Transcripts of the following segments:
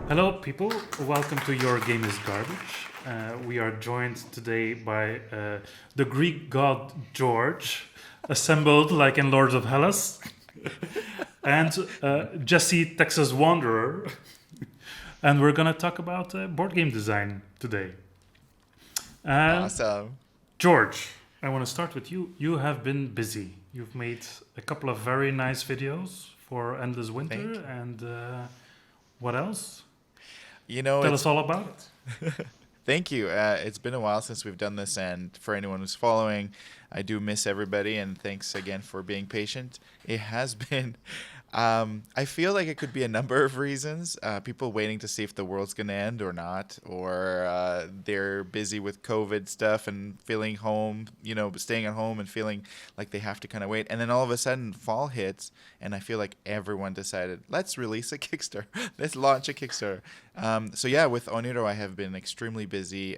Hello, people. Welcome to Your Game is Garbage. We are joined today by the Greek god George, assembled like in Lords of Hellas, and Jesse, Texas Wanderer. And we're going to talk about board game design today. Awesome. George, I want to start with you. You have been busy. You've made a couple of very nice videos for Endless Winter, Thank you. and what else? You know, Tell it's us all about it. Thank you. It's been a while since we've done this, and for anyone who's following, I do miss everybody, and thanks again for being patient. It has been. I feel like it could be a number of reasons. People waiting to see if the world's going to end or not, or they're busy with COVID stuff and feeling home, staying at home and feeling like they have to kind of wait. And then all of a sudden, fall hits, and I feel like everyone decided, let's release a Kickstarter, let's launch a Kickstarter. So yeah, with Oniro, I have been extremely busy.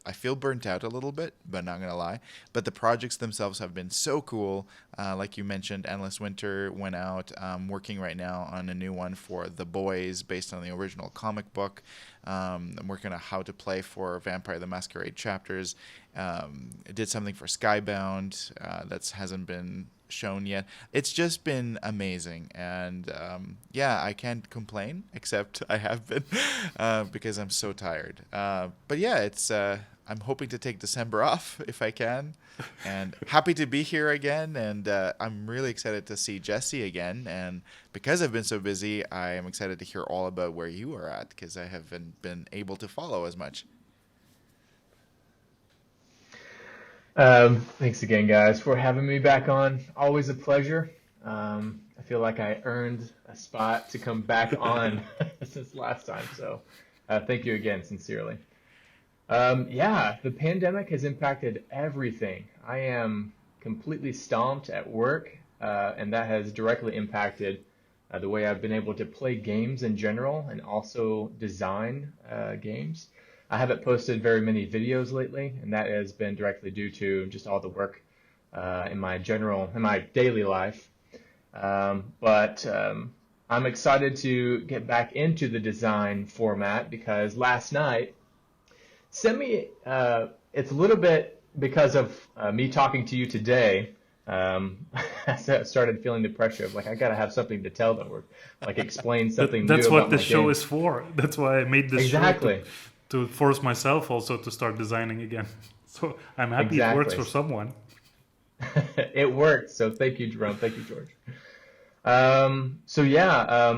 I feel burnt out a little bit, but not gonna lie. But the projects themselves have been so cool. Like you mentioned, Endless Winter went out. I'm working right now on a new one for The Boys, based on the original comic book. I'm working on how to play for Vampire the Masquerade chapters. I did something for Skybound that hasn't been shown yet. It's just been amazing, and yeah, I can't complain, except I have been because I'm so tired. But yeah, it's I'm hoping to take December off if I can, and happy to be here again. And I'm really excited to see Jesse again. And because I've been so busy, I am excited to hear all about where you are at, because I haven't been able to follow as much. Thanks again, guys, for having me back on. Always a pleasure. I feel like I earned a spot to come back on since last time, so thank you again, sincerely. Yeah, the pandemic has impacted everything. I am completely stomped at work, and that has directly impacted the way I've been able to play games in general and also design games. I haven't posted very many videos lately, and that has been directly due to just all the work in my daily life. But I'm excited to get back into the design format because last night, it's a little bit because of me talking to you today. I started feeling the pressure of like I gotta have something to tell them or like explain something new That's what about the my show game. is for. That's why I made this show Exactly, to force myself also to start designing again. So I'm happy it works exactly. for someone. It worked. So thank you, Jerome. Thank you, George. So yeah,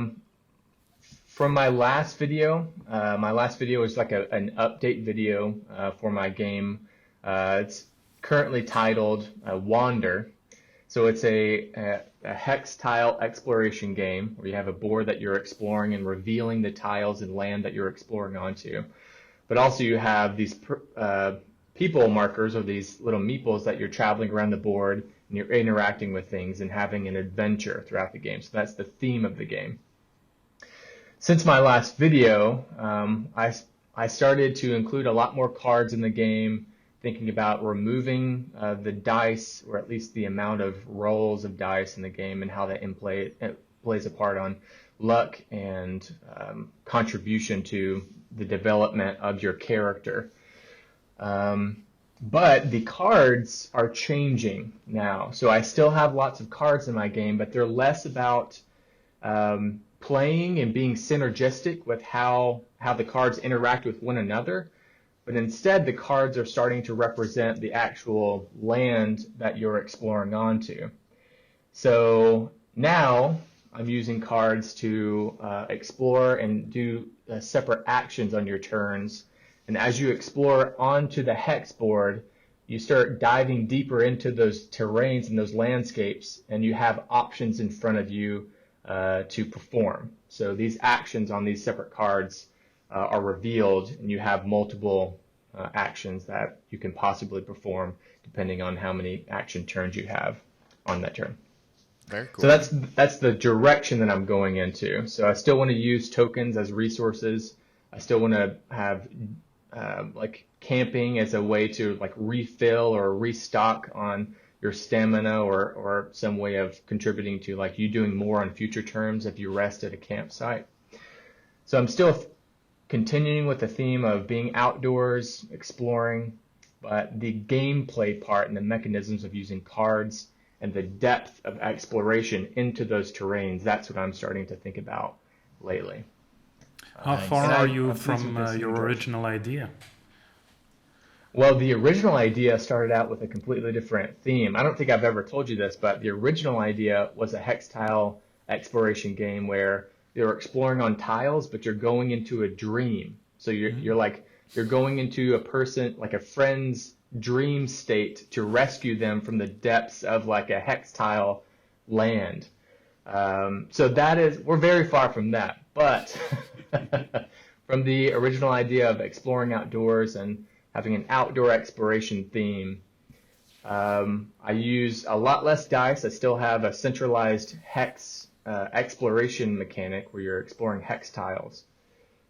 from my last video was like an update video for my game. It's currently titled Wander. So it's a hex tile exploration game where you have a board that you're exploring and revealing the tiles and land that you're exploring onto. But also you have these people markers or these little meeples that you're traveling around the board and you're interacting with things and having an adventure throughout the game. So that's the theme of the game. Since my last video, I started to include a lot more cards in the game, thinking about removing the dice, or at least the amount of rolls of dice in the game, and how that it plays a part on luck and contribution to the development of your character. But the cards are changing now. So I still have lots of cards in my game, but they're less about playing and being synergistic with how the cards interact with one another, but instead the cards are starting to represent the actual land that you're exploring onto. So now I'm using cards to explore and do separate actions on your turns. And as you explore onto the hex board, you start diving deeper into those terrains and those landscapes, and you have options in front of you to perform. So these actions on these separate cards are revealed, and you have multiple actions that you can possibly perform depending on how many action turns you have on that turn. Very So cool. that's the direction that I'm going into. So I still want to use tokens as resources. I still want to have like camping as a way to like refill or restock on your stamina or some way of contributing to like you doing more on future terms if you rest at a campsite. So I'm still continuing with the theme of being outdoors, exploring, but the gameplay part and the mechanisms of using cards and the depth of exploration into those terrains, that's what I'm starting to think about lately. How Nice. far And are I'm you pleased with from this, your George. original idea? Well, the original idea started out with a completely different theme. I don't think I've ever told you this, but the original idea was a hex tile exploration game where you're exploring on tiles, but you're going into a dream. So you're going into a person, like a friend's dream state to rescue them from the depths of like a hex tile land. So we're very far from that, but from the original idea of exploring outdoors and having an outdoor exploration theme, I use a lot less dice. I still have a centralized hex exploration mechanic where you're exploring hex tiles.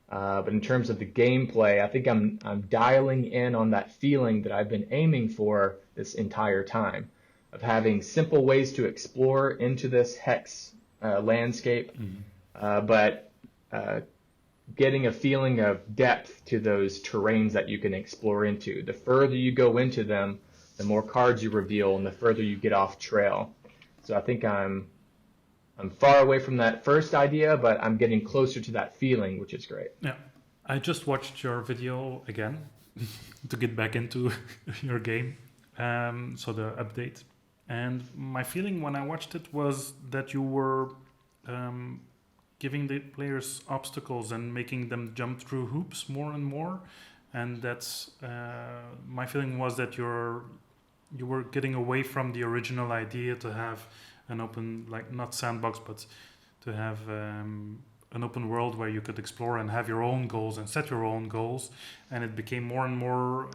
But in terms of the gameplay, I think I'm dialing in on that feeling that I've been aiming for this entire time, of having simple ways to explore into this hex landscape, but getting a feeling of depth to those terrains that you can explore into. The further you go into them, the more cards you reveal, and the further you get off trail. So I think I'm far away from that first idea, but I'm getting closer to that feeling, which is great. Yeah, I just watched your video again to get back into your game, so the update. And my feeling when I watched it was that you were giving the players obstacles and making them jump through hoops more and more. And that's my feeling was that you were getting away from the original idea to have an open, like not sandbox, but to have an open world where you could explore and have your own goals and set your own goals. And it became more and more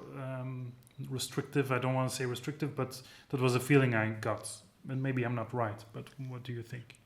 restrictive. I don't want to say restrictive, but that was a feeling I got. And maybe I'm not right, but what do you think?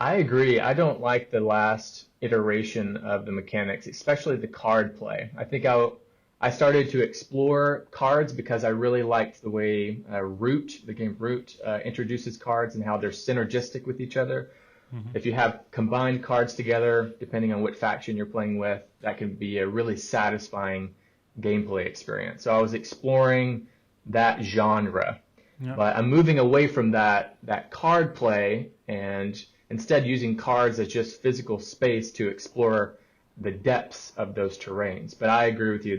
I agree. I don't like the last iteration of the mechanics, especially the card play. I think I started to explore cards because I really liked the way the game Root, introduces cards and how they're synergistic with each other. Mm-hmm. If you have combined cards together, depending on what faction you're playing with, that can be a really satisfying gameplay experience. So I was exploring that genre, but I'm moving away from that card play and instead using cards as just physical space to explore the depths of those terrains. But I agree with you.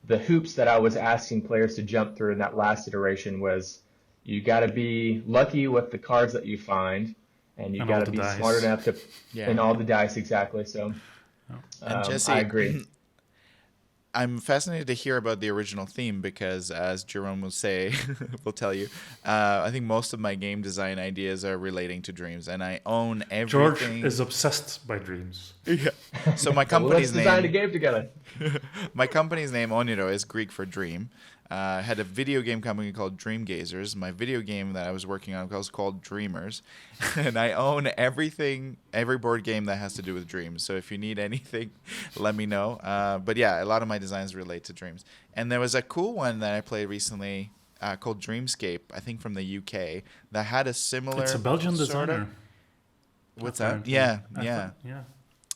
The hoops that I was asking players to jump through in that last iteration was you got to be lucky with the cards that you find, and you got to be smart enough to and all the dice exactly. So and Jesse, I agree. I'm fascinated to hear about the original theme because, as Jerome will say, will tell you, I think most of my game design ideas are relating to dreams, and I own everything. George is obsessed by dreams. Yeah. So my company's let's design a game together. My company's name, Oniro, is Greek for dream. I had a video game company called Dream Gazers. My video game that I was working on was called Dreamers. And I own every board game that has to do with dreams. So if you need anything, let me know. But yeah, a lot of my designs relate to dreams. And there was a cool one that I played recently called Dreamscape, I think from the UK, that had a similar... It's a Belgian designer. What's that? Yeah.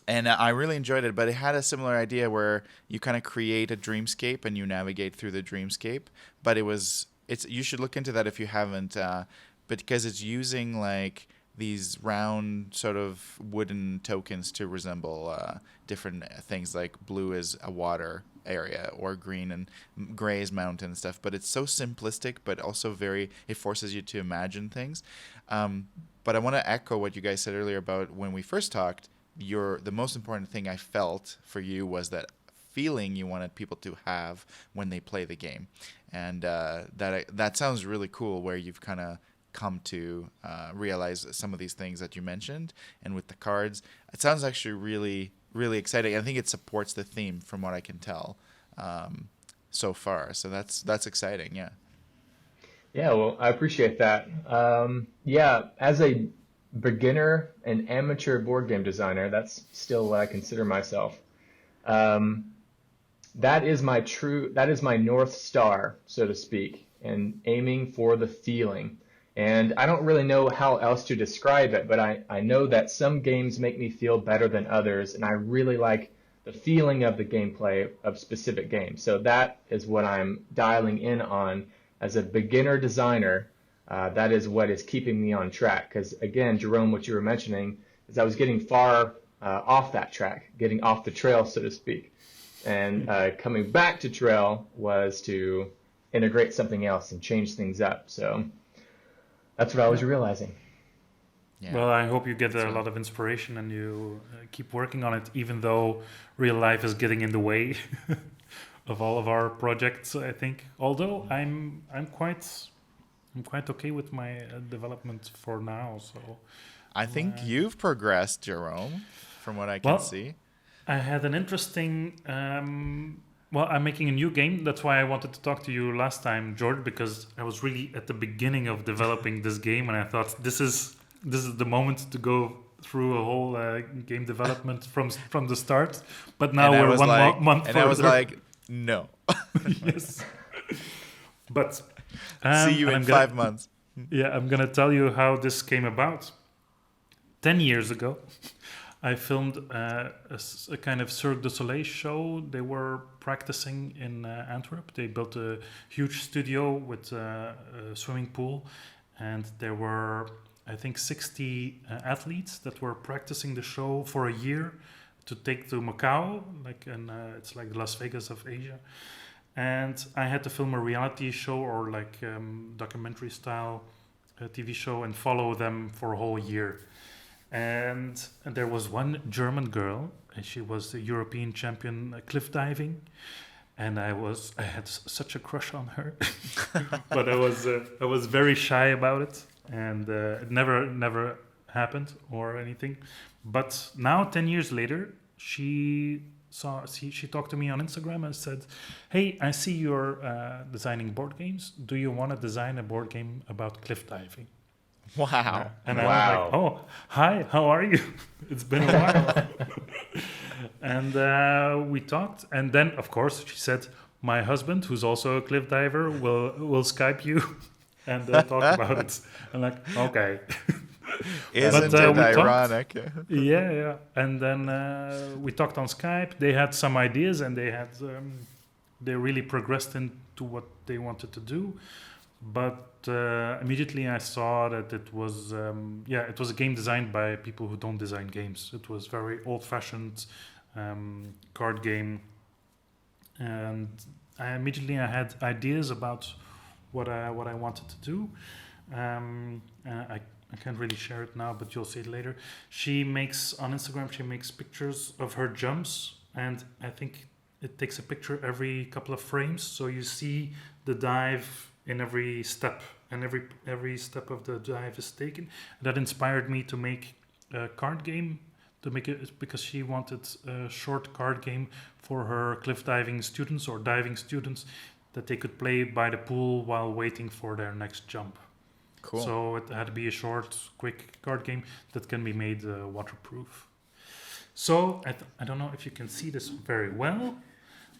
And I really enjoyed it, but it had a similar idea where you kind of create a dreamscape and you navigate through the dreamscape. But you should look into that if you haven't, but because it's using like these round sort of wooden tokens to resemble different things, like blue is a water area or green and gray is mountain and stuff. But it's so simplistic, but also it forces you to imagine things. But I want to echo what you guys said earlier about when we first talked. The most important thing I felt for you was that feeling you wanted people to have when they play the game, and that sounds really cool. Where you've kind of come to realize some of these things that you mentioned, and with the cards, it sounds actually really, really exciting. I think it supports the theme from what I can tell so far. So that's exciting. Yeah. Yeah. Well, I appreciate that. As a beginner and amateur board game designer, that's still what I consider myself. that is my North Star, so to speak, and aiming for the feeling. And I don't really know how else to describe it, but I know that some games make me feel better than others, and I really like the feeling of the gameplay of specific games. So that is what I'm dialing in on as a beginner designer. That is what is keeping me on track. Because again, Jerome, what you were mentioning is I was getting far off that track, getting off the trail, so to speak. And coming back to trail was to integrate something else and change things up. So that's what I was realizing. Yeah. Well, I hope you get a lot of inspiration and you keep working on it, even though real life is getting in the way of all of our projects. I think, although I'm quite okay with my development for now. So I think you've progressed, Jerome, from what I can see. I had an interesting. Well, I'm making a new game. That's why I wanted to talk to you last time, George, because I was really at the beginning of developing this game, and I thought this is the moment to go through a whole game development from the start. But now we're month and further. I was like, no. Yes. But see you in 5 months. Yeah, I'm gonna tell you how this came about. 10 years ago, I filmed a kind of Cirque du Soleil show. They were practicing in Antwerp. They built a huge studio with a swimming pool, and there were, I think, 60 athletes that were practicing the show for a year to take to Macau, it's like the Las Vegas of Asia. And I had to film a reality show or documentary style TV show and follow them for a whole year. And there was one German girl, and she was the European champion cliff diving, and I had such a crush on her, but I was very shy about it, and it never happened or anything. But now, 10 years later, she talked to me on Instagram and said, "Hey, I see you're designing board games. Do you want to design a board game about cliff diving?" Wow. And I was like, "Oh, hi, how are you? It's been a while." And we talked, and then of course she said, "My husband, who's also a cliff diver, will Skype you and talk about it." I'm like, "Okay." Isn't it ironic? Yeah. And then we talked on Skype. They had some ideas, and they really progressed into what they wanted to do. But immediately I saw that it was a game designed by people who don't design games. It was very old-fashioned card game, and I had ideas about what I wanted to do. I can't really share it now, but you'll see it later. She makes on Instagram. She makes pictures of her jumps, and I think it takes a picture every couple of frames, so you see the dive in every step, and every step of the dive is taken. That inspired me to make a card game, to make it because she wanted a short card game for her cliff diving students or diving students that they could play by the pool while waiting for their next jump. Cool. So it had to be a short, quick card game that can be made waterproof. So I don't know if you can see this very well,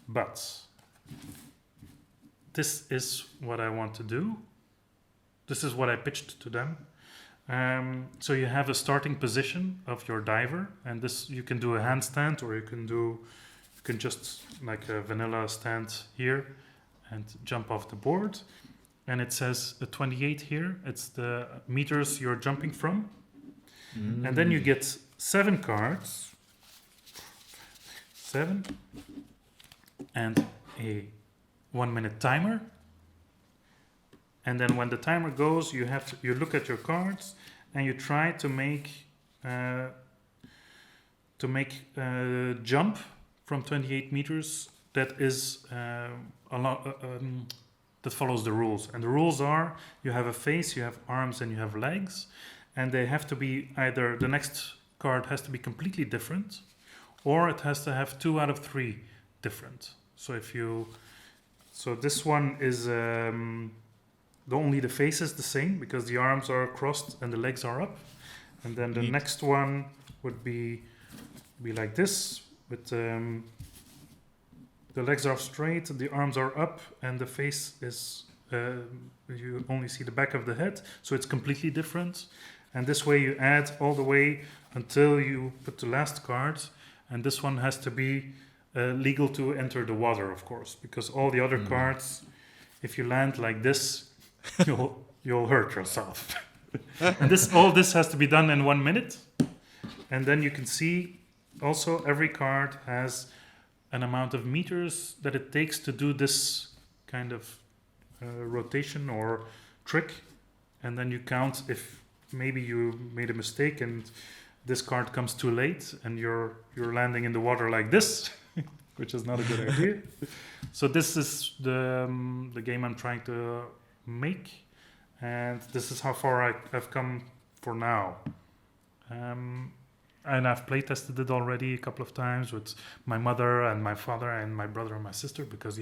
but this is what I want to do. This is what I pitched to them. So you have a starting position of your diver, and this you can do a handstand, or you can just like a vanilla stand here and jump off the board. And it says 28 here. It's the meters you're jumping from. And then you get 7 cards. 7. And a 1-minute timer. And then when the timer goes, you look at your cards and you try to make jump from 28 meters that is that follows the rules. And the rules are, you have a face, you have arms, and you have legs, and they have to be either the next card has to be completely different, or it has to have 2 out of 3 different. So this one is only the face is the same because the arms are crossed and the legs are up, and then the next one would be like this with the legs are straight, the arms are up, and the face is you only see the back of the head, so it's completely different. And this way you add all the way until you put the last card, and this one has to be legal to enter the water, of course, because all the other cards, if you land like this, you'll hurt yourself. And all this has to be done in 1 minute. And then you can see also every card has an amount of meters that it takes to do this kind of rotation or trick. And then you count if maybe you made a mistake and this card comes too late and you're landing in the water like this, which is not a good idea. So this is the game I'm trying to make, and this is how far I've come for now. And I've play tested it already a couple of times with my mother and my father and my brother and my sister, because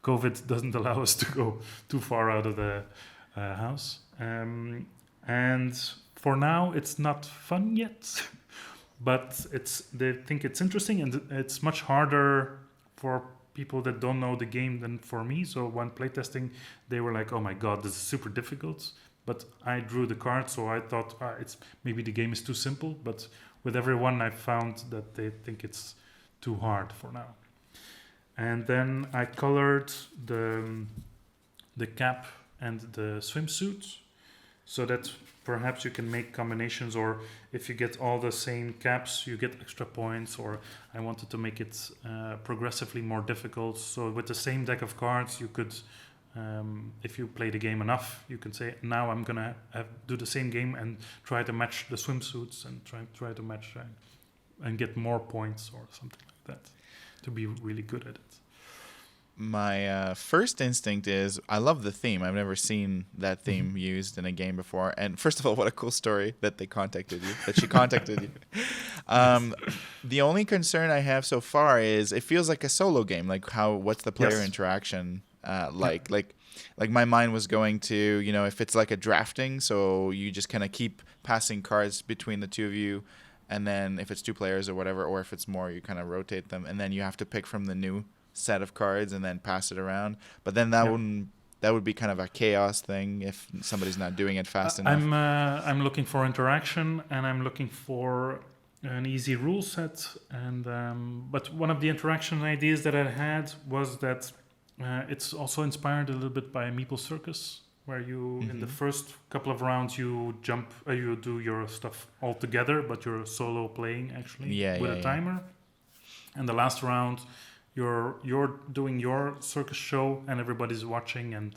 COVID doesn't allow us to go too far out of the house. And for now, it's not fun yet, but they think it's interesting, and it's much harder for people that don't know the game than for me. So when playtesting, they were like, "Oh my god, this is super difficult." But I drew the cards, so I thought it's maybe the game is too simple. But with everyone, I found that they think it's too hard for now. And then I colored the cap and the swimsuit, so that perhaps you can make combinations, or if you get all the same caps, you get extra points, or I wanted to make it progressively more difficult. So with the same deck of cards, you could, if you play the game enough, you can say, now I'm going to do the same game and try to match the swimsuits and try to match and get more points or something like that to be really good at it. My first instinct is I love the theme. I've never seen that theme used in a game before. And first of all, what a cool story that she contacted you. The only concern I have so far is it feels like a solo game. Like what's the player interaction like? Like my mind was going to, if it's like a drafting, so you just kind of keep passing cards between the two of you. And then if it's two players or whatever, or if it's more, you kind of rotate them. And then you have to pick from the new set of cards and then pass it around. But then that would be kind of a chaos thing if somebody's not doing it fast enough. I'm looking for interaction, and I'm looking for an easy rule set. And but one of the interaction ideas that I had was that it's also inspired a little bit by Meeple Circus, where you in the first couple of rounds you jump, you do your stuff all together, but you're solo playing actually with a timer. And the last round, you're doing your circus show and everybody's watching, and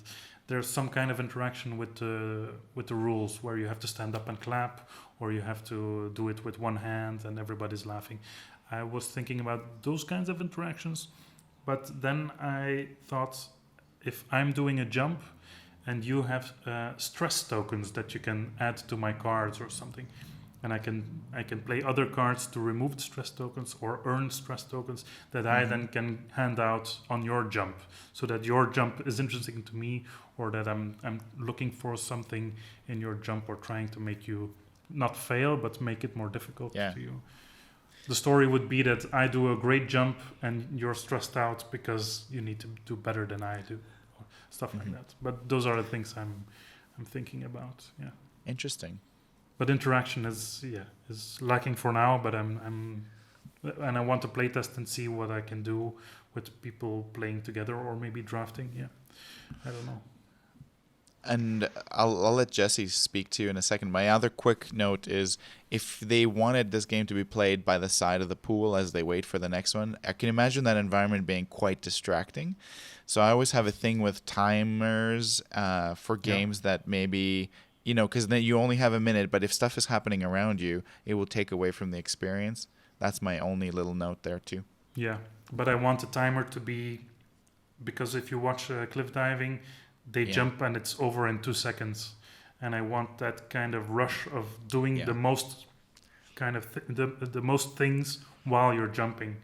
there's some kind of interaction with the rules where you have to stand up and clap, or you have to do it with one hand and everybody's laughing. I was thinking about those kinds of interactions, but then I thought, if I'm doing a jump and you have stress tokens that you can add to my cards or something, and I can play other cards to remove the stress tokens or earn stress tokens that I then can hand out on your jump, so that your jump is interesting to me, or that I'm looking for something in your jump, or trying to make you not fail but make it more difficult to you. The story would be that I do a great jump and you're stressed out because you need to do better than I do, or stuff like that. But those are the things I'm thinking about. Yeah. Interesting. But interaction is lacking for now. But and I want to play test and see what I can do with people playing together, or maybe drafting. Yeah, I don't know. And I'll let Jesse speak to you in a second. My other quick note is, if they wanted this game to be played by the side of the pool as they wait for the next one, I can imagine that environment being quite distracting. So I always have a thing with timers for games that maybe, because then you only have a minute, but if stuff is happening around you, it will take away from the experience. That's my only little note there too. Yeah, but I want the timer to be, because if you watch cliff diving, they jump and it's over in 2 seconds, and I want that kind of rush of doing the most kind of the most things while you're jumping.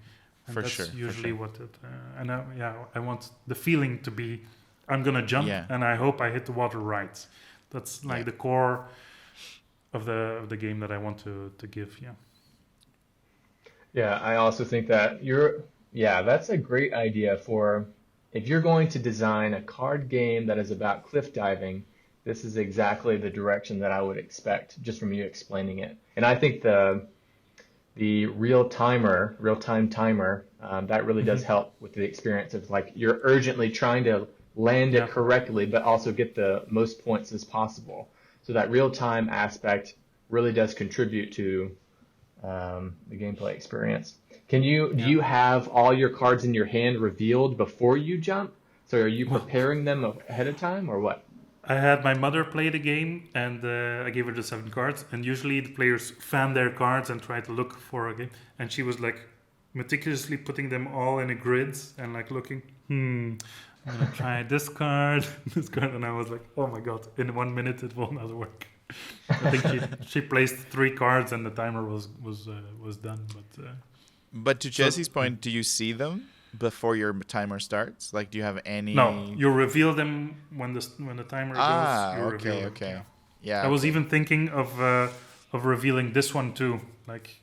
And that's usually what it. And I want the feeling to be, I'm gonna jump and I hope I hit the water right. That's like the core of the game that I want to give. Yeah. Yeah, I also think that Yeah, that's a great idea for if you're going to design a card game that is about cliff diving, this is exactly the direction that I would expect just from you explaining it. And I think the real time timer, that really does Hmm. help with the experience of like you're urgently trying to land it Yeah, correctly, but also get the most points as possible. So that real time aspect really does contribute to the gameplay experience. Do yeah. you have all your cards in your hand revealed before you jump? So are you Well, preparing them ahead of time or what? I had my mother play the game, and I gave her the 7 cards. And usually the players fan their cards and try to look for a game. And she was like meticulously putting them all in a grid and like looking. I'm gonna try this card, this card, and I was like, oh my god! In 1 minute, it will not work. I think she placed 3 cards, and the timer was done. But But to so Jesse's point, do you see them before your timer starts? Like, do you have no, any? you reveal them when the timer goes. Ah, You reveal okay, them. okay. Yeah. Yeah, I was okay. even thinking of revealing this one too, like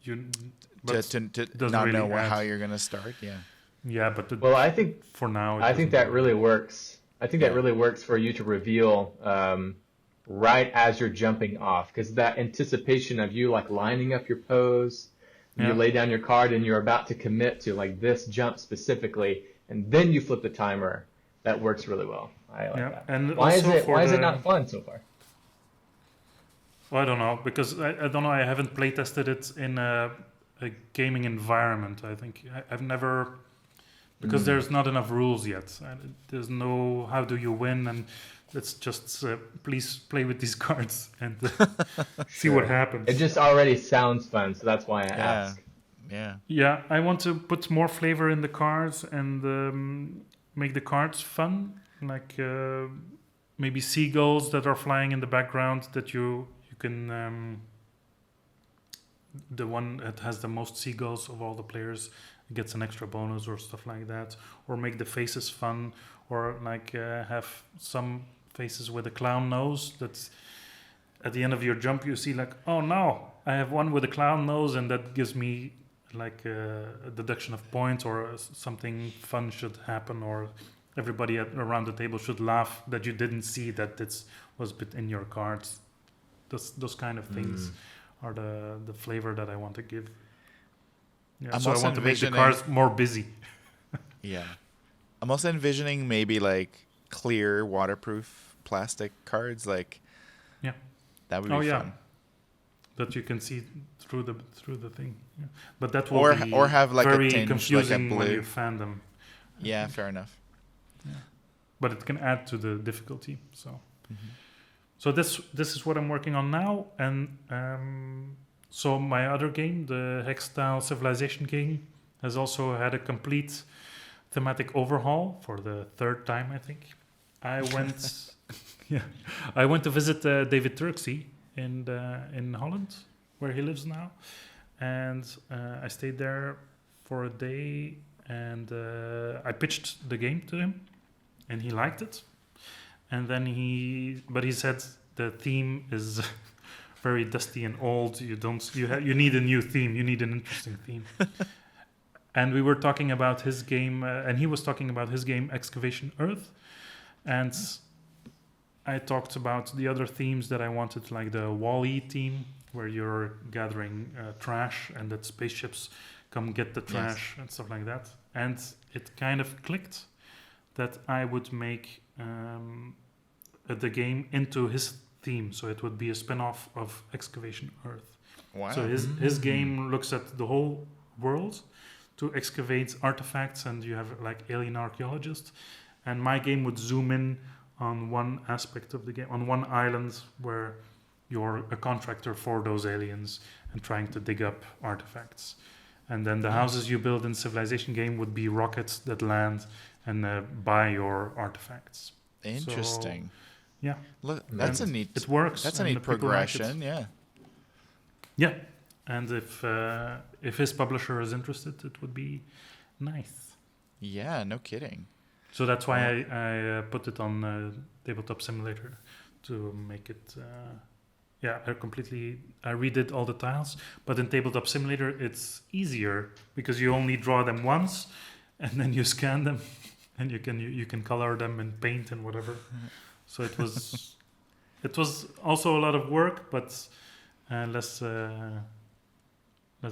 you, To, but to, to it doesn't not really know add. how you're going to start? Yeah. Yeah, but Well, I think for now it I think doesn't that really really add. works. I think that Yeah. really works for you to reveal right as you're jumping off, because that anticipation of you like lining up your pose, you Yeah, lay down your card and you're about to commit to like this jump specifically, and then you flip the timer. That works really well. I like yeah, that. and also for Why is it the not fun so far? I don't know because I don't know. I haven't play tested it in a gaming environment. I think I've never because Mm, there's not enough rules yet. There's no how do you win, and it's just please play with these cards and see what sure. It happens. just already sounds fun, so that's why I Yeah. ask. Yeah. Yeah, I want to put more flavor in the cards and make the cards fun, like maybe seagulls that are flying in the background that you can the one that has the most seagulls of all the players gets an extra bonus or stuff like that, or make the faces fun, or like have some faces with a clown nose that's at the end of your jump you see like, oh no, I have one with a clown nose, and that gives me like a deduction of points, or something fun should happen, or everybody around the table should laugh that you didn't see that this was bit in your cards. Those kind of things Mm. are the flavor that I want to give. Yeah, I'm so I also want to make the envisioning, cards more busy. yeah. I'm also envisioning maybe like clear waterproof plastic cards. Like, Yeah. that would Oh be yeah, fun. that you can see through the thing. Yeah. But that will Or be have like a very tinge, like a confusing when you blue. fan them. I Yeah, think. fair enough. Yeah. But it can add to the difficulty. So Hmm. so this is what I'm working on now, and so my other game, the Hex Style Civilization game, has also had a complete thematic overhaul for the 3rd time, I think. I went, yeah, I went to visit David Turksey in Holland, where he lives now, and I stayed there for a day, and I pitched the game to him, and he liked it. And then he said the theme is very dusty and old. You need a new theme. You need an interesting theme. And we were talking about his game, and he was talking about his game Excavation Earth, and I talked about the other themes that I wanted, like the Wall-E theme, where you're gathering trash and that spaceships come get the Yes. trash and stuff like that. And it kind of clicked that I would make the game into his theme, so it would be a spin-off of Excavation Earth. Wow. So his game looks at the whole world to excavate artifacts, and you have like alien archaeologists. And my game would zoom in on one aspect of the game, on one island where you're a contractor for those aliens and trying to dig up artifacts. And then the houses you build in Civilization game would be rockets that land and buy your artifacts. Interesting. Yeah, Look, that's a and neat. it works. That's a and neat the people like it. progression. Yeah. Yeah, and if his publisher is interested, it would be nice. Yeah. No kidding. So that's why I put it on Tabletop Simulator to make it yeah, I redid all the tiles. But in Tabletop Simulator, it's easier because you only draw them once, and then you scan them, and you can color them in paint and whatever. So it was also a lot of work, but less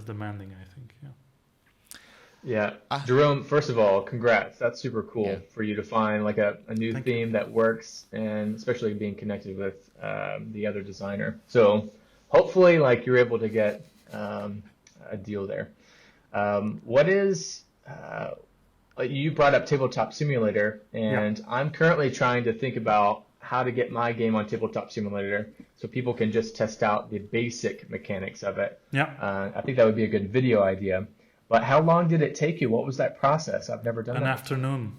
demanding, I think. Yeah. Yeah, Ah. Jerome, first of all, congrats. That's super cool Yeah. for you to find like a new Thank you. theme that works, and especially being connected with the other designer. So hopefully, like you're able to get a deal there. What is you brought up Tabletop Simulator, and I'm currently trying to think about how to get my game on Tabletop Simulator so people can just test out the basic mechanics of it. Yeah. I think that would be a good video idea. But how long did it take you? What was that process? I've never done An that. afternoon.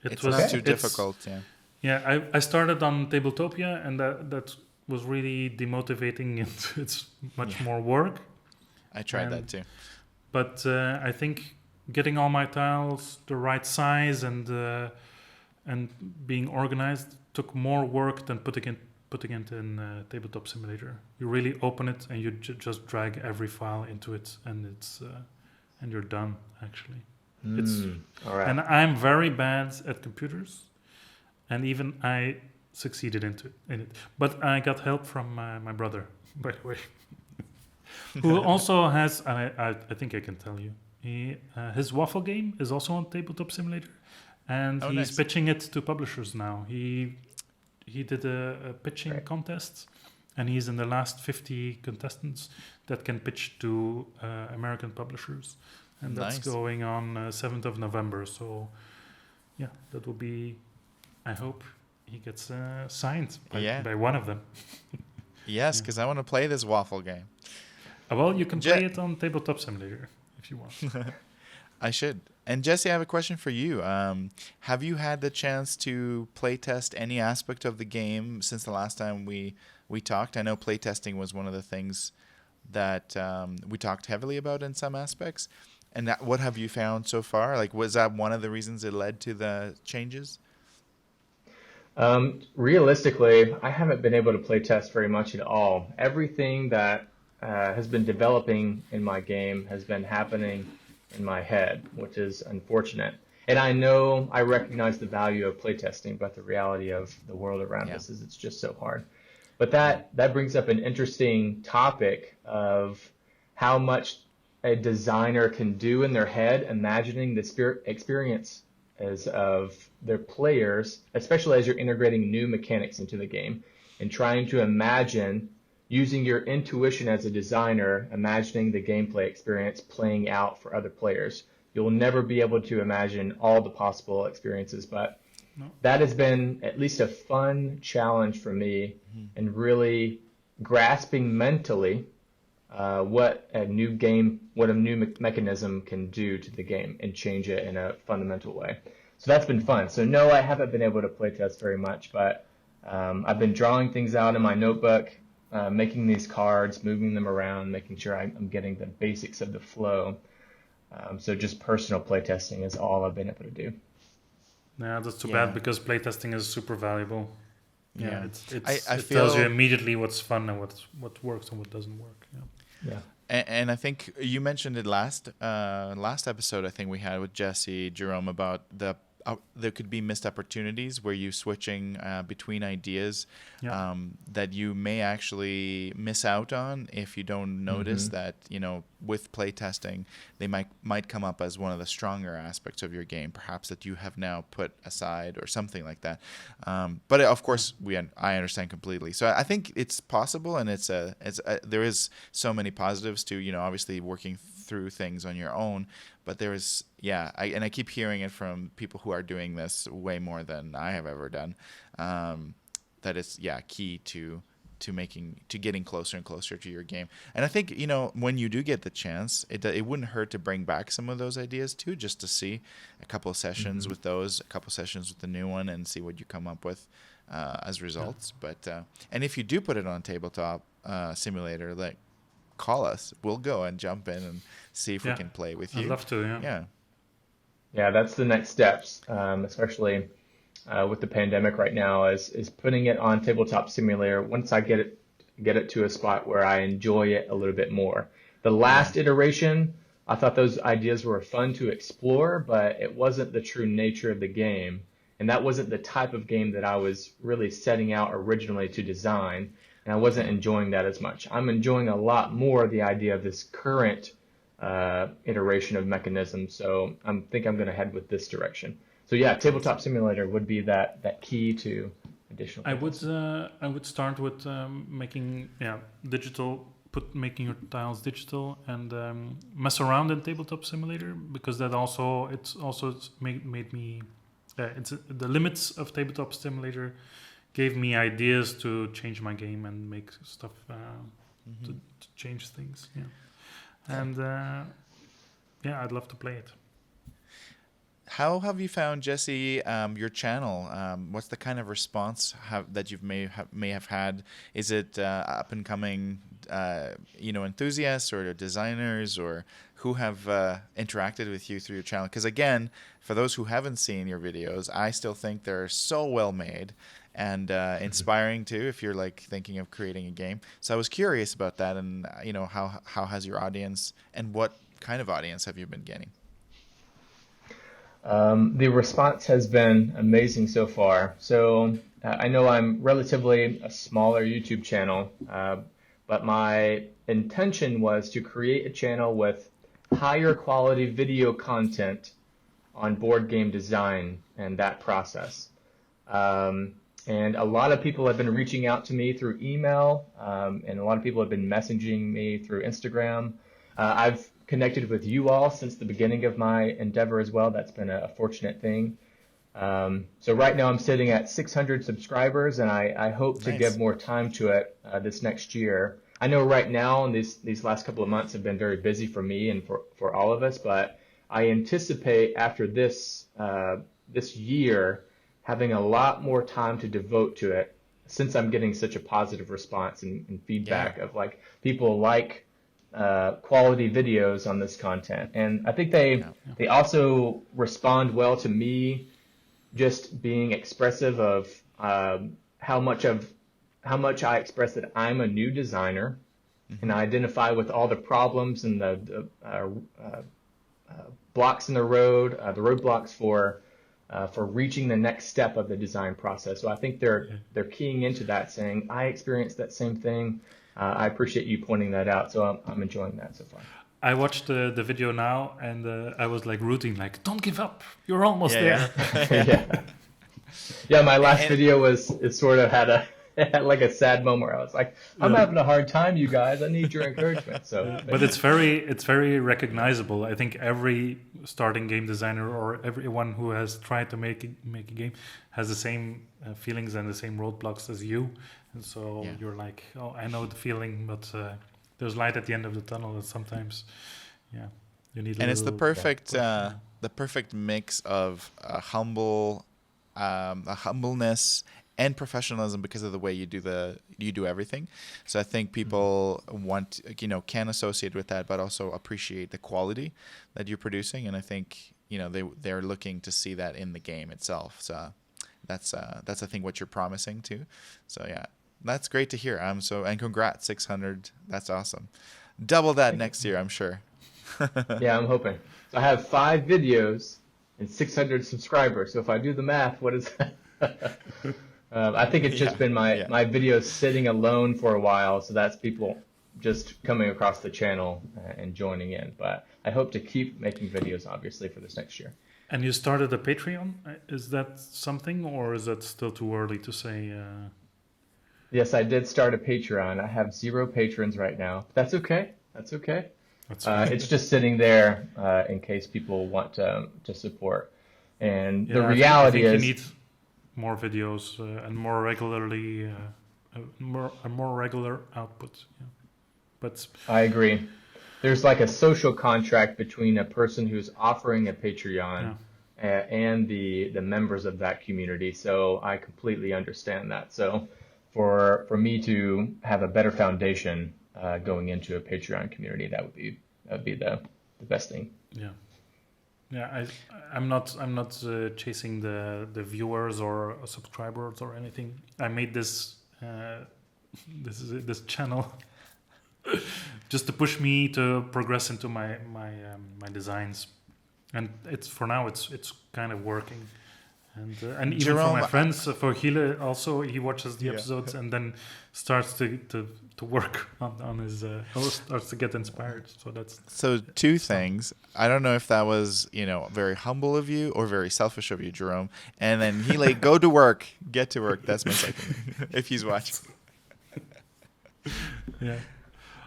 It's not too it's- difficult. Yeah. Yeah, I started on Tabletopia, and that was really demotivating, and it's much more work. I tried that too. But I think getting all my tiles the right size and being organized took more work than putting it in Tabletop Simulator. You really open it and you just drag every file into it, and it's and you're done. Actually, All right. and I'm very bad at computers, and even I succeeded in it. But I got help from my brother, by the way, who also has. I think I can tell you. His waffle game is also on Tabletop Simulator, and Oh, he's nice. pitching it to publishers now. He did a pitching Right. contest, and he's in the last 50 contestants that can pitch to American publishers, and that's Nice. going on 7th of November. So, yeah, that will be. I hope he gets signed by one of them. Yes, because I want to play this waffle game. Well, you can Je- play it on Tabletop Simulator if you want. I should. And Jesse, I have a question for you. Have you had the chance to play test any aspect of the game since the last time we talked? I know playtesting was one of the things that we talked heavily about in some aspects. And what have you found so far? Like, was that one of the reasons it led to the changes? Realistically, I haven't been able to play test very much at all. Everything that has been developing in my game has been happening in my head, which is unfortunate. And I know I recognize the value of playtesting, but the reality of the world around us is it's just so hard. But that brings up an interesting topic of how much a designer can do in their head, imagining the experience as of their players, especially as you're integrating new mechanics into the game, and trying to imagine using your intuition as a designer, imagining the gameplay experience playing out for other players. You'll never be able to imagine all the possible experiences, but that has been at least a fun challenge for me in really grasping mentally what a new mechanism can do to the game and change it in a fundamental way. So that's been fun. So no, I haven't been able to play test very much, but I've been drawing things out in my notebook, making these cards, moving them around, making sure I'm getting the basics of the flow. So just personal playtesting is all I've been able to do. Yeah, that's too Yeah. bad because playtesting is super valuable. Yeah. It I tells you feel- immediately what's fun and what works and what doesn't work. Yeah. Yeah. And I think you mentioned it last episode I think we had with Jesse, Jerome, about there could be missed opportunities where you're switching between ideas Yeah. that you may actually miss out on if you don't notice that, with playtesting, they might come up as one of the stronger aspects of your game, perhaps that you have now put aside or something like that. But of course, I understand completely. So I think it's possible, and there is so many positives to, obviously working through things on your own, but there is, I keep hearing it from people who are doing this way more than I have ever done, that it's, key to getting closer and closer to your game. And I think, when you do get the chance, it wouldn't hurt to bring back some of those ideas too, just to see a couple of sessions with those, a couple of sessions with the new one, and see what you come up with as results. But and if you do put it on Tabletop Simulator, like, call us. We'll go and jump in and see if we can play with you. I'd love to, yeah. Yeah, that's the next steps, especially with the pandemic right now is putting it on Tabletop Simulator once I get it to a spot where I enjoy it a little bit more. The last iteration, I thought those ideas were fun to explore, but it wasn't the true nature of the game. And that wasn't the type of game that I was really setting out originally to design. And I wasn't enjoying that as much. I'm enjoying a lot more the idea of this current iteration of Mechanism. So I think I'm going to head with this direction. So yeah, Tabletop Simulator would be that key to additional. I would start with making digital. Making your tiles digital and mess around in Tabletop Simulator, because that also made me the limits of Tabletop Simulator gave me ideas to change my game and make stuff to change things. And I'd love to play it. How have you found, Jesse, your channel? What's the kind of response that you may have had? Is it up and coming, enthusiasts or designers, or who have interacted with you through your channel? Because again, for those who haven't seen your videos, I still think they're so well made and inspiring too. If you're like thinking of creating a game, so I was curious about that, and how has your audience, and what kind of audience have you been getting? The response has been amazing so far. So I know I'm relatively a smaller YouTube channel, but my intention was to create a channel with higher quality video content on board game design and that process. And a lot of people have been reaching out to me through email, and a lot of people have been messaging me through Instagram. I've connected with you all since the beginning of my endeavor as well. That's been a fortunate thing. So right now I'm sitting at 600 subscribers, and I hope to give more time to it this next year. I know right now, and these last couple of months have been very busy for me and for all of us, but I anticipate after this year having a lot more time to devote to it, since I'm getting such a positive response and feedback of like people like quality videos on this content. And I think they also respond well to me just being expressive of how much I express that I'm a new designer, and I identify with all the problems and the blocks in the road, the roadblocks for reaching the next step of the design process. So I think they're keying into that, saying, I experienced that same thing. I appreciate you pointing that out. So I'm enjoying that so far. I watched the video now, and I was like rooting, like, don't give up. You're almost there. Yeah, my last video it sort of had like a sad moment where I was like, I'm having a hard time, you guys. I need your encouragement. So, but it's very recognizable. I think every starting game designer or everyone who has tried to make a game has the same feelings and the same roadblocks as you. And so you're like, oh, I know the feeling, but there's light at the end of the tunnel. And sometimes, you need. And it's the perfect mix of humbleness and professionalism because of the way you do everything. So I think people can associate with that, but also appreciate the quality that you're producing. And I think they're looking to see that in the game itself. So that's I think what you're promising too. So yeah, that's great to hear. And congrats, 600. That's awesome. Double that next year, I'm sure. Yeah, I'm hoping. So I have 5 videos and 600 subscribers. So if I do the math, what is that? I think it's just been my videos sitting alone for a while, so that's people just coming across the channel and joining in. But I hope to keep making videos, obviously, for this next year. And you started a Patreon? Is that something, or is that still too early to say? Yes, I did start a Patreon. I have 0 patrons right now. That's okay. That's okay. It's just sitting there in case people want to support. And the reality is, you need more videos and more regularly, more regular output. Yeah. But I agree. There's like a social contract between a person who's offering a Patreon and the members of that community. So I completely understand that. So for me to have a better foundation going into a Patreon community, that would be the best thing. Yeah, I'm not chasing the viewers or subscribers or anything. I made this this channel just to push me to progress into my designs, and it's for now it's kind of working. And even for Jerome, my friends, for Hile also, he watches the Yeah. episodes and then starts to work on his starts to get inspired. So that's So two things. I don't know if that was, very humble of you or very selfish of you, Jerome. And then he like, go to work, get to work. That's my second. If he's watching. yeah.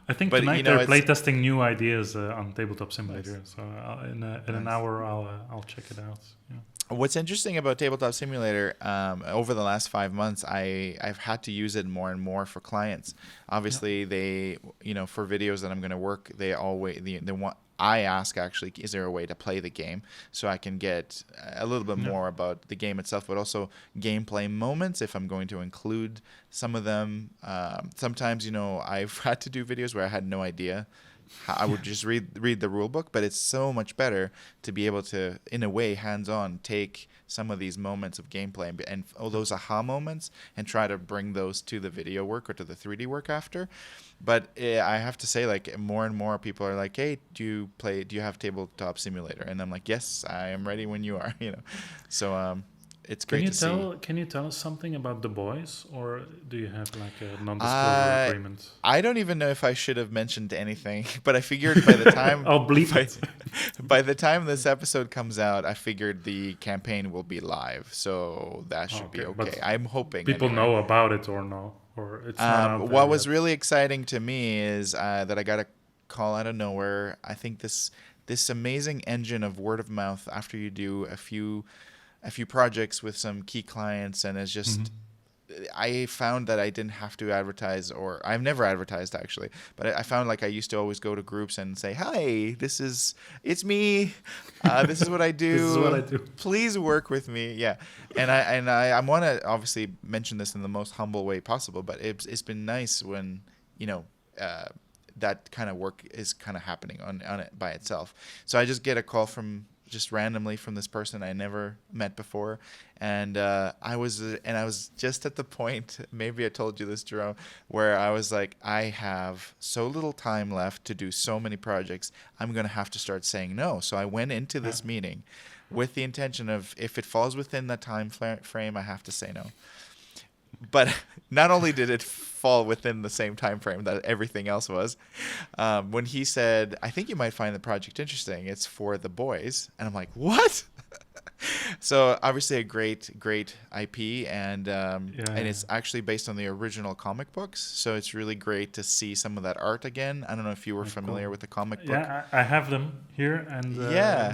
I think But, tonight you know, they're it's- playtesting new ideas on Tabletop Simulator. Nice. So in an Nice. hour I'll check it out. Yeah. What's interesting about Tabletop Simulator, over the last 5 months, I've had to use it more and more for clients. Obviously, they, for videos that I'm going to work, they always they want. I ask actually, is there a way to play the game so I can get a little bit more about the game itself, but also gameplay moments if I'm going to include some of them. Sometimes, I've had to do videos where I had no idea. I would just read the rule book, but it's so much better to be able to, in a way, hands-on, take some of these moments of gameplay and all those aha moments and try to bring those to the video work or to the 3D work after. But I have to say, like, more and more people are like, hey, do you have Tabletop Simulator? And I'm like, yes, I am ready when you are, So it's great to see. Can you tell us something about the boys, or do you have like a non-disclosure agreement? I don't even know if I should have mentioned anything, but I figured by the time I'll bleep it. by the time this episode comes out, I figured the campaign will be live, so that should be Okay, but okay. I'm hoping People anyway. know about it or no, or it's not out there What was yet? really exciting to me is that I got a call out of nowhere. I think this amazing engine of word of mouth after you do a few projects with some key clients, and it's just I found that I didn't have to advertise, or I've never advertised actually, but I found like I used to always go to groups and say, "Hi, it's me. This is what I do. This is what I do. Please work with me." Yeah, and I want to obviously mention this in the most humble way possible, but it's been nice when that kind of work is kind of happening on it by itself. So I just get a call from just randomly from this person I never met before, and I was just at the point, maybe I told you this, Jerome, where I was like, I have so little time left to do so many projects, I'm gonna have to start saying no. So I went into this meeting with the intention of, if it falls within the time frame, I have to say no. But not only did it fall within the same time frame that everything else was, when he said, I think you might find the project interesting, it's for the boys. And I'm like, what? So obviously a great IP, and it's actually based on the original comic books. So it's really great to see some of that art again. I don't know if you were familiar with the comic book. Yeah, I have them here, and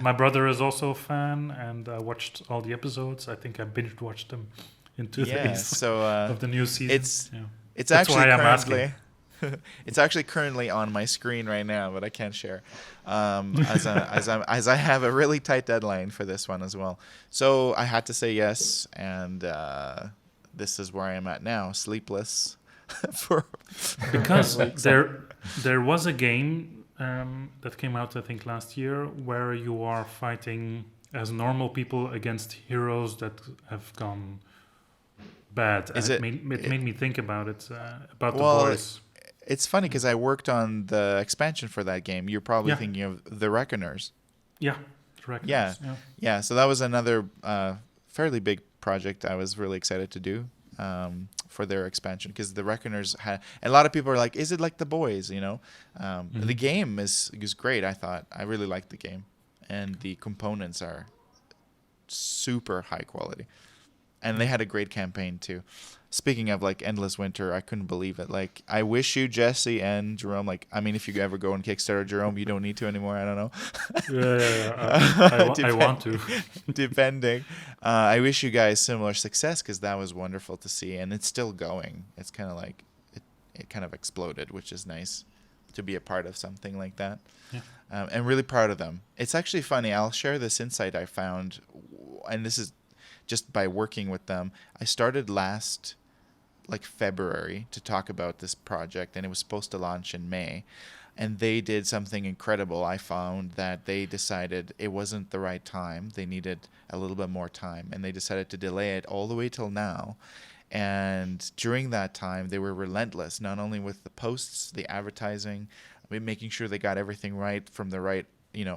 my brother is also a fan, and I watched all the episodes. I think I binge watched them in 2 days So of the new season. It's That's actually why I'm currently it's actually currently on my screen right now, but I can't share as I have a really tight deadline for this one as well. So I had to say yes, and this is where I am at now, sleepless for because there was a game that came out, I think, last year, where you are fighting as normal people against heroes that have gone bad. It made me think about it, about the boys. It's funny because I worked on the expansion for that game. You're probably thinking of The Reckoners. Yeah, Reckoners. Yeah. So that was another fairly big project I was really excited to do for their expansion, because The Reckoners had, and a lot of people are like, "Is it like The Boys?" The game is great. I thought I really liked the game, and the components are super high quality. And they had a great campaign too. Speaking of like Endless Winter, I couldn't believe it. Like, I wish you, Jesse and Jerome, if you ever go on Kickstarter, Jerome, you don't need to anymore. I don't know. I want to. Depending. I wish you guys similar success, because that was wonderful to see, and it's still going. It's kind of like it kind of exploded, which is nice to be a part of something like that. Yeah. And really proud of them. It's actually funny. I'll share this insight I found, and this is just by working with them. I started last February to talk about this project, and it was supposed to launch in May. And they did something incredible. I found that they decided it wasn't the right time. They needed a little bit more time, and they decided to delay it all the way till now. And during that time, they were relentless, not only with the posts, the advertising, making sure they got everything right from the right,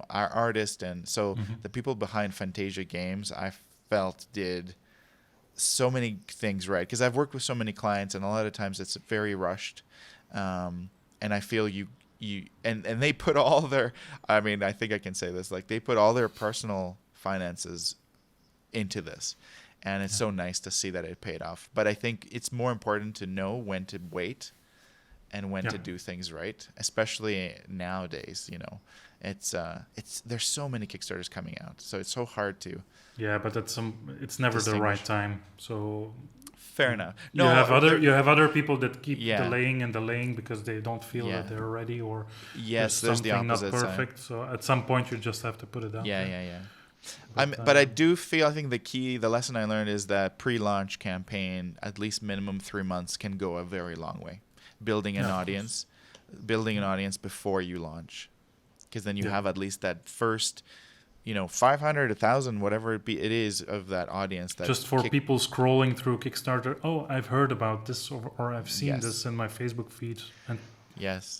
our artist. And so the people behind Fantasia Games, I felt did so many things right, because I've worked with so many clients, and a lot of times it's very rushed. And I feel and they put all their, I mean, I think I can say this, like they put all their personal finances into this. And it's so nice to see that it paid off. But I think it's more important to know when to wait and when to do things right, especially nowadays. It's there's so many Kickstarters coming out, so it's so hard to. Yeah, but it's never the right time. So fair enough. You have other people that keep delaying and delaying because they don't feel that they're ready, or there's something the opposite not perfect. side. So at some point you just have to put it out. Yeah. But I do feel, I think the lesson I learned is that pre-launch campaign, at least minimum 3 months, can go a very long way. Building an audience before you launch, because then you have at least that first, 500, 1,000, whatever it is of that audience. That just for people scrolling through Kickstarter. Oh, I've heard about this, or I've seen this in my Facebook feed, and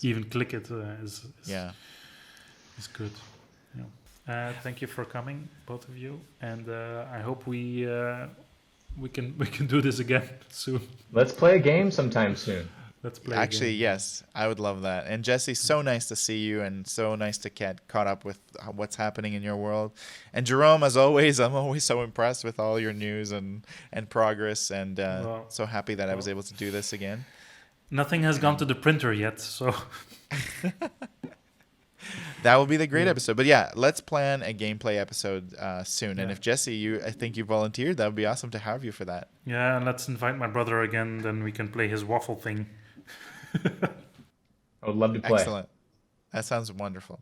even click it is good. Thank you for coming, both of you, and I hope we can do this again soon. Let's play a game sometime soon. Let's play. Actually, yes, I would love that. And Jesse, so nice to see you, and so nice to get caught up with what's happening in your world. And Jerome, as always, I'm always so impressed with all your news and progress, and so happy that I was able to do this again. Nothing has gone to the printer yet, so. That will be the great episode. But yeah, let's plan a gameplay episode soon. And if Jesse, I think you volunteered, that would be awesome to have you for that. Yeah, and let's invite my brother again. Then we can play his waffle thing. I would love to play. Excellent. That sounds wonderful.